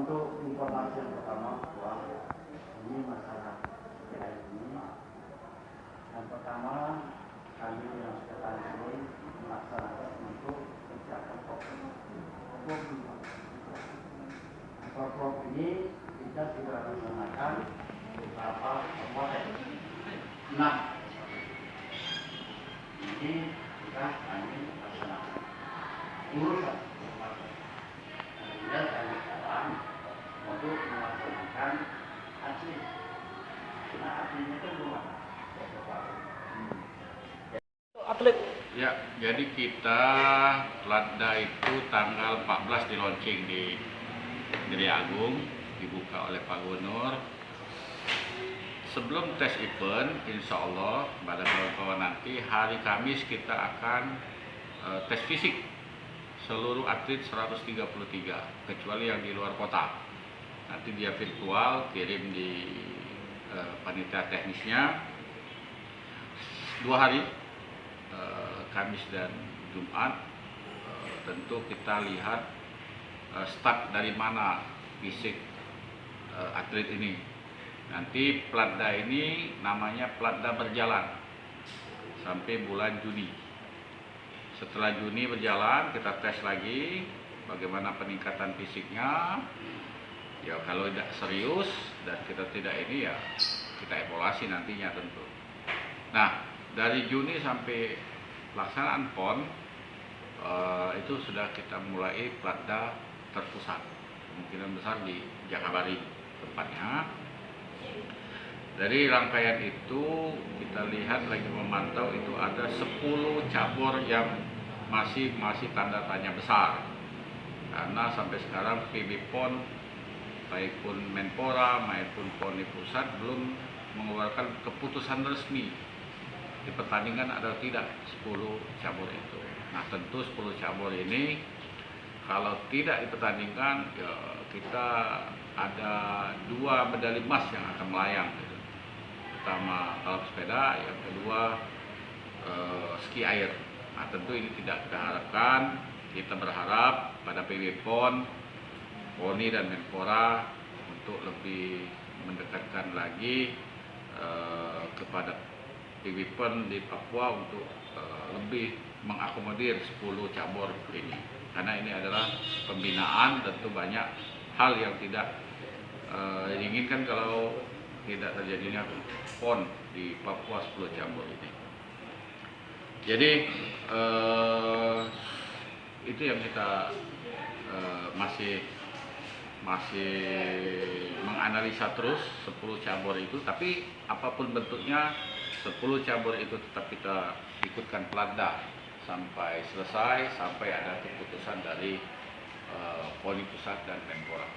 untuk informasi yang pertama bahwa ini masalah PKI ini. Yang pertama, kami yang sekretaris ini melaksanakan untuk kebijakan pokok ini kita sudah melaksanakan beberapa proses. Nah, ini sudah kami laksanakan urusan dan kami sekarang untuk melaksanakan hasil. Nah, hasilnya itu belum ada. Atlet. Ya, jadi kita Latda itu tanggal 14 di launching di Gede Agung, dibuka oleh Pak Gubernur. Sebelum tes event, insya Allah pada kawan-kawan nanti hari Kamis kita akan tes fisik seluruh atlet 133, kecuali yang di luar kota. Nanti dia virtual, kirim di panitia teknisnya 2 hari, Kamis dan Jumat. Tentu kita lihat start dari mana fisik atlet ini. Nanti Platda ini namanya Platda berjalan sampai bulan Juni. Setelah Juni berjalan, kita tes lagi bagaimana peningkatan fisiknya. Ya kalau tidak serius dan kita tidak ini ya kita evaluasi nantinya tentu. Nah, dari Juni sampai pelaksanaan PON itu sudah kita mulai Platda terpusat, kemungkinan besar di Jakabari tempatnya. Dari rangkaian itu kita lihat lagi memantau itu ada 10 cabur yang masih tanda tanya besar, karena sampai sekarang PB PON baik pun Menpora maupun PON di pusat belum mengeluarkan keputusan resmi dipertandingkan atau tidak 10 cabur itu. Nah, tentu 10 cabur ini kalau tidak dipertandingkan ya kita ada 2 medali emas yang akan melayang gitu. Pertama balap sepeda, yang kedua ski air. Nah, tentu ini tidak kita harapkan. Kita berharap pada PB PON, PONI dan Menpora untuk lebih mendekatkan lagi kepada PB PON di Papua untuk lebih mengakomodir 10 cabur ini. Karena ini adalah pembinaan, tentu banyak hal yang tidak diinginkan kalau tidak terjadinya PON di Papua 10 cabur ini. Jadi itu yang kita masih menganalisa terus 10 cabur itu, tapi apapun bentuknya 10 cabur itu tetap kita ikutkan Platda sampai selesai, sampai ada keputusan dari PONI pusat dan Menpora.